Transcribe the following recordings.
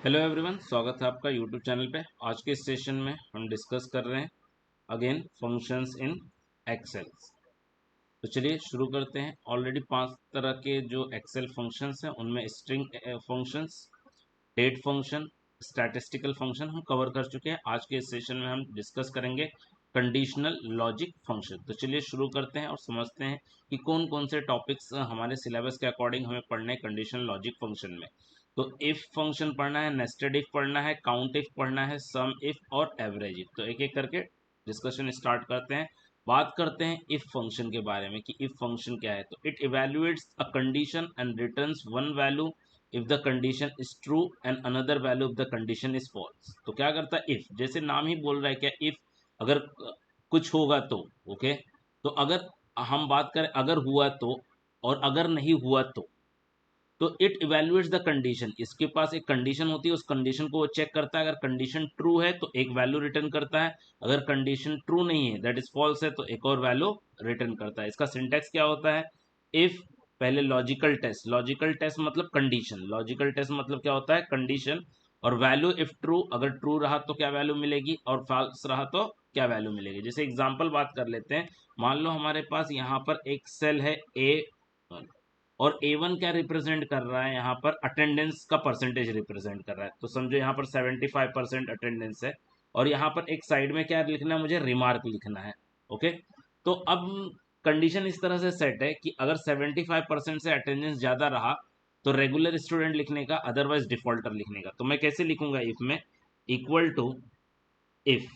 Hello everyone, स्वागत है आपका यूट्यूब चैनल पे। आज के इस सेशन में हम डिस्कस कर रहे हैं अगेन फंक्शंस इन एक्सेल। तो चलिए शुरू करते हैं। ऑलरेडी 5 तरह के जो एक्सेल फंक्शंस हैं उनमें string functions, date function, statistical function हम कवर कर चुके हैं। आज के इस सेशन में हम डिस्कस करेंगे कंडीशनल लॉजिक फंक्शन। तो चलिए शुरू करते हैं और समझते हैं कि कौन कौन से टॉपिक्स हमारे सिलेबस के अकॉर्डिंग हमें पढ़ने हैं कंडीशनल लॉजिक फंक्शन में। तो इफ फंक्शन पढ़ना है, नेस्टेड इफ पढ़ना है, काउंट इफ पढ़ना है, सम इफ और एवरेज इफ। तो एक एक करके डिस्कशन स्टार्ट करते हैं। बात करते हैं इफ फंक्शन के बारे में कि इफ फंक्शन क्या है। तो it evaluates a condition and returns one value if the condition is true and another value if the condition is false. तो क्या करता है इफ, जैसे नाम ही बोल रहा है क्या, इफ अगर कुछ होगा तो, ओके। तो अगर हम बात करें अगर हुआ तो और अगर नहीं हुआ तो इट इवेल्युएट्स द कंडीशन। इसके पास एक कंडीशन होती है, उस कंडीशन को वो चेक करता है। अगर कंडीशन ट्रू है तो एक वैल्यू रिटर्न करता है, अगर कंडीशन ट्रू नहीं है दैट इज फॉल्स है तो एक और वैल्यू रिटर्न करता है। इसका सिंटेक्स क्या होता है, इफ पहले लॉजिकल टेस्ट, लॉजिकल टेस्ट मतलब कंडीशन, लॉजिकल टेस्ट मतलब क्या होता है कंडीशन, और वैल्यू इफ ट्रू, अगर ट्रू रहा तो क्या वैल्यू मिलेगी और फॉल्स रहा तो क्या वैल्यू मिलेगी। जैसे एग्जांपल बात कर लेते हैं। मान लो हमारे पास यहाँ पर एक सेल है A1 और A1 क्या रिप्रेजेंट कर रहा है, यहाँ पर अटेंडेंस का परसेंटेज रिप्रेजेंट कर रहा है। तो समझो यहाँ पर 75% अटेंडेंस है और यहाँ पर एक साइड में क्या लिखना है, मुझे रिमार्क लिखना है, ओके। तो अब कंडीशन इस तरह से सेट है कि अगर 75% से अटेंडेंस ज़्यादा रहा तो रेगुलर स्टूडेंट लिखने का, अदरवाइज डिफॉल्टर लिखने का। तो मैं कैसे लिखूंगा इफ में, इक्वल टू इफ।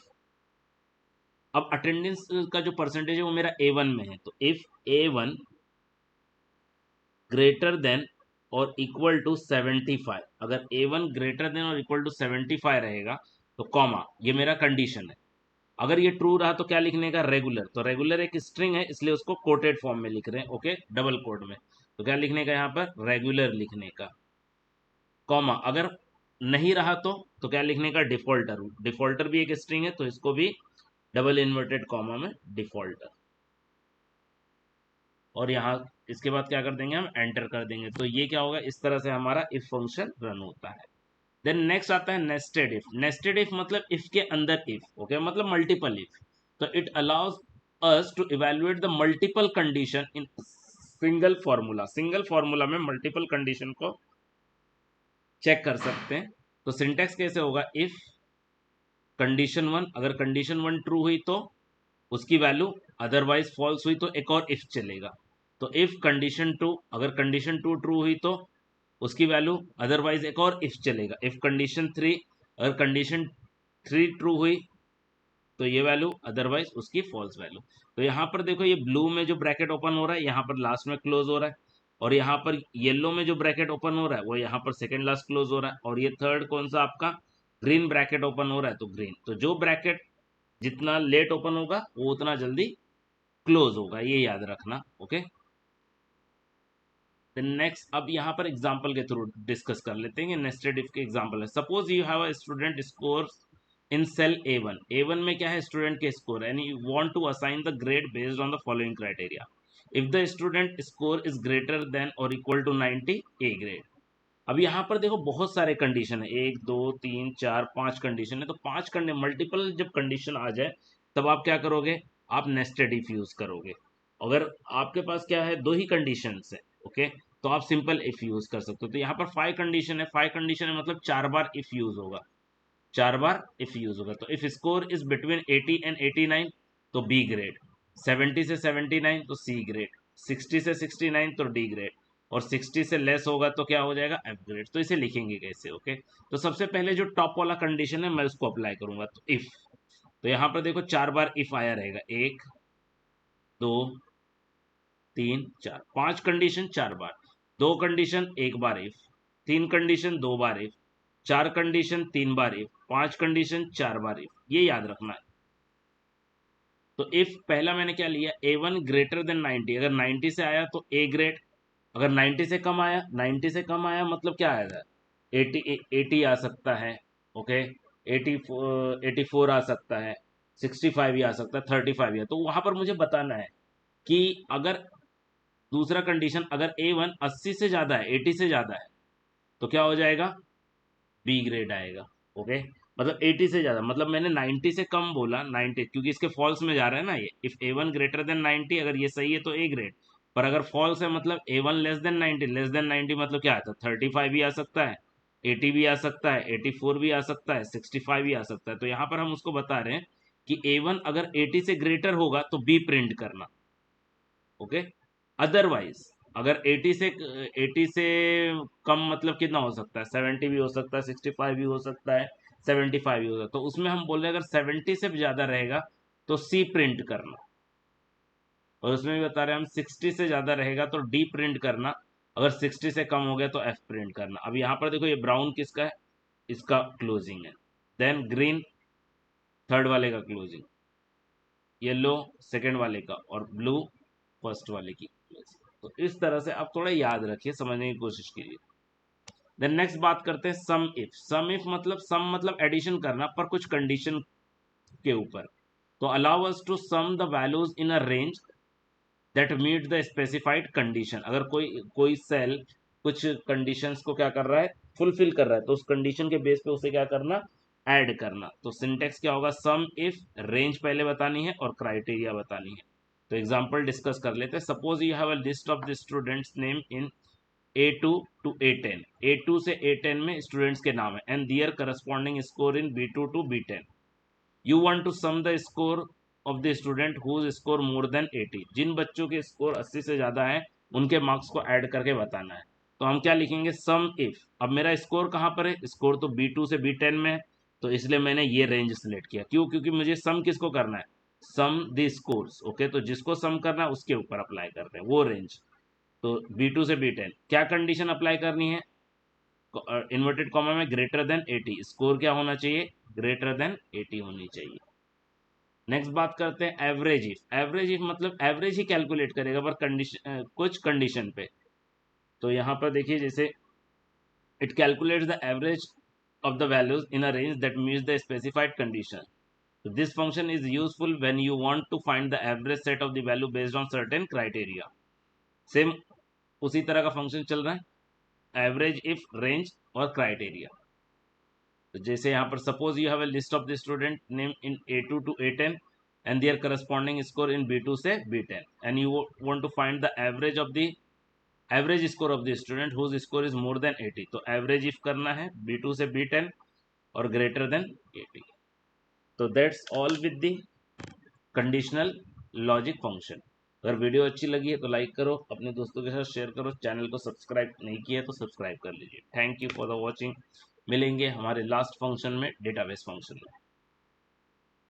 अब अटेंडेंस का जो परसेंटेज है वो मेरा A1 में है, तो इफ A1 ग्रेटर देन और इक्वल टू 75, अगर A1 ग्रेटर देन और इक्वल टू 75 रहेगा तो कॉमा, ये मेरा कंडीशन है। अगर ये ट्रू रहा तो क्या लिखने का, रेगुलर। तो रेगुलर एक स्ट्रिंग है इसलिए उसको कोटेड फॉर्म में लिख रहे हैं, ओके, डबल कोड में। तो क्या लिखने का यहाँ पर, रेगुलर लिखने का, कॉमा। अगर नहीं रहा तो क्या लिखने का, डिफॉल्टर। डिफॉल्टर भी एक स्ट्रिंग है तो इसको भी डबल इन्वर्टेड कॉमा में डिफॉल्टर। और यहाँ इसके बाद क्या कर देंगे, हम एंटर कर देंगे। तो ये क्या होगा, इस तरह से हमारा इफ फंक्शन रन होता है। देन नेक्स्ट आता है नेस्टेड इफ। नेस्टेड इफ मतलब इफ के अंदर इफ, ओके, मतलब मल्टीपल इफ। तो it allows us to evaluate the multiple condition in single formula. Single formula में मल्टीपल कंडीशन को चेक कर सकते हैं। तो सिंटेक्स कैसे होगा, इफ कंडीशन वन, अगर कंडीशन वन ट्रू हुई तो उसकी वैल्यू, अदरवाइज फॉल्स हुई तो एक और इफ चलेगा। तो इफ कंडीशन टू, अगर कंडीशन टू ट्रू हुई तो उसकी वैल्यू, अदरवाइज एक और इफ चलेगा। इफ कंडीशन थ्री, अगर कंडीशन थ्री ट्रू हुई तो ये वैल्यू, अदरवाइज उसकी फॉल्स वैल्यू। तो यहाँ पर देखो ये ब्लू में जो ब्रैकेट ओपन हो रहा है यहाँ पर लास्ट में क्लोज हो रहा है, और यहाँ पर येलो में जो ब्रैकेट ओपन हो रहा है वो यहाँ पर सेकेंड लास्ट क्लोज हो रहा है, और ये थर्ड कौन सा आपका, ग्रीन ब्रैकेट ओपन हो रहा है तो ग्रीन। तो जो ब्रैकेट जितना लेट ओपन होगा वो उतना जल्दी क्लोज होगा, ये याद रखना, ओके। देन नेक्स्ट, अब यहाँ पर एग्जांपल के थ्रू डिस्कस कर लेते हैं। नेस्टेड इफ के एग्जांपल है। Suppose you have a student score in cell A1। A1 में क्या है, स्टूडेंट के score, and you want to assign the grade based on the following criteria. If the student score is greater than और equal to 90, A grade. अब यहाँ पर देखो बहुत सारे कंडीशन है, 1 2 3 4 5 कंडीशन है। तो पांच कंडीशन, मल्टीपल जब कंडीशन आ जाए तब आप क्या करोगे, आप नेस्टेड इफ यूज करोगे। अगर आपके पास क्या है, दो ही कंडीशन है, ओके, तो आप सिंपल इफ यूज कर सकते हो। तो यहाँ पर 5 कंडीशन है, 5 कंडीशन है मतलब 4 बार इफ यूज होगा, 4 बार इफ यूज होगा। तो if score is between 80 and 89 तो बी ग्रेड, 70 से 79 तो सी ग्रेड, 60 से 69 तो डी ग्रेड, और 60 से लेस होगा तो क्या हो जाएगा, एफ ग्रेड। तो इसे लिखेंगे कैसे, ओके। तो सबसे पहले जो टॉप वाला कंडीशन है मैं उसको अप्लाई करूंगा। तो इफ, तो यहाँ पर देखो 4 बार इफ आया रहेगा, 1 2 3 4, 5 condition 4 bar, 2 condition 1 bar if, 3 condition 2 bar if, 4 condition 3 bar if, 5 condition 4 bar if, ये याद रखना है। तो इफ पहला मैंने क्या लिया, A1 ग्रेटर देन 90, अगर 90 से आया तो ए ग्रेड, अगर 90 से कम आया, 90 से कम आया मतलब क्या आएगा, 80, 80 आ सकता है, ओके, 84 आ सकता है, 65 ही आ सकता है, 35 ही है। तो वहां पर मुझे बताना है कि अगर दूसरा कंडीशन, अगर A1 80 से ज्यादा है, 80 से ज्यादा है तो क्या हो जाएगा, बी ग्रेड आएगा। ओके, मतलब 80 से ज़्यादा, मतलब मैंने 90 से कम बोला, 90 क्योंकि इसके फॉल्स में जा रहा है ना ये। इफ A1 ग्रेटर देन 90, अगर ये सही है तो ए ग्रेड, पर अगर फॉल्स है मतलब A1 less than 90, less than 90 मतलब क्या आता है, 35 भी आ सकता है, 80 भी आ सकता है, 84 भी आ सकता है, 65 भी आ सकता है। तो यहाँ पर हम उसको बता रहे हैं कि A1 अगर 80 से ग्रेटर होगा तो बी प्रिंट करना। ओके, अदरवाइज अगर 80 से कम मतलब कितना हो सकता है, 70 भी हो सकता है, 65 भी हो सकता है, 75 भी हो सकता है। तो उसमें हम बोल रहे हैं अगर 70 से भी ज्यादा रहेगा तो सी प्रिंट करना, और उसमें भी बता रहे हैं हम 60 से ज्यादा रहेगा तो डी प्रिंट करना, अगर 60 से कम हो गया तो एफ प्रिंट करना। अब यहाँ पर देखो ये ब्राउन किसका है, इसका क्लोजिंग है, देन ग्रीन थर्ड वाले का क्लोजिंग, येलो सेकंड वाले का, और ब्लू फर्स्ट वाले की। तो इस तरह से आप थोड़ा याद रखिए, समझने की कोशिश कीजिए। देन नेक्स्ट बात करते हैं सम इफ। सम इफ मतलब सम मतलब एडिशन करना पर कुछ कंडीशन के ऊपर। तो allow us to sum the values in a range that meet the specified condition. अगर कोई कोई सेल कुछ कंडीशंस को क्या कर रहा है, फुलफिल कर रहा है, तो उस कंडीशन के बेस पे उसे क्या करना, ऐड करना। तो सिंटेक्स क्या होगा, सम इफ, रेंज पहले बतानी है और क्राइटेरिया बतानी है। तो एग्जांपल डिस्कस कर लेते हैं। Suppose you have a list of the students name in A2 to A10, A2 से A10 में स्टूडेंट्स के नाम है, and their corresponding score in B2 to B10। You want to sum the score of the student whose score more than 80। जिन बच्चों के score 80 से ज़्यादा है उनके मार्क्स को ऐड करके बताना है। तो हम क्या लिखेंगे, सम इफ। अब मेरा स्कोर कहाँ पर है, स्कोर तो B2 से B10 में है, तो इसलिए मैंने ये रेंज सिलेक्ट किया। क्यों, क्योंकि मुझे सम किसको करना है, सम द स्कोर्स। ओके, तो जिसको सम करना है उसके ऊपर अप्लाई करते हैं वो रेंज। तो B2 से B10 क्या कंडीशन अप्लाई करनी है, इन्वर्टेड कॉमा में ग्रेटर देन 80, स्कोर क्या होना चाहिए, ग्रेटर देन 80 होनी चाहिए। नेक्स्ट बात करते हैं एवरेज इफ। एवरेज इफ मतलब एवरेज ही कैलकुलेट करेगा पर कंडीशन, कुछ कंडीशन पे। तो यहाँ पर देखिए, जैसे it calculates the average of the values in a range that meets the specified condition. So this function is useful when you want to find the average set of the value based on certain criteria. Same उसी तरह का function चल रहा है, average if, range और criteria. तो जैसे यहाँ पर suppose you have a list of the student name in A2 to A10 and their corresponding score in B2 से B10, and you want to find the average of the average score of the student whose score is more than 80। तो average if करना है B2 से B10 और greater than 80। तो that's all with the conditional logic function. अगर video अच्छी लगी है तो लाइक करो, अपने दोस्तों के साथ शेयर करो, चैनल को सब्सक्राइब नहीं किया तो सब्सक्राइब कर लीजिए। Thank you for the watching. मिलेंगे हमारे लास्ट फंक्शन में, डेटाबेस फंक्शन में।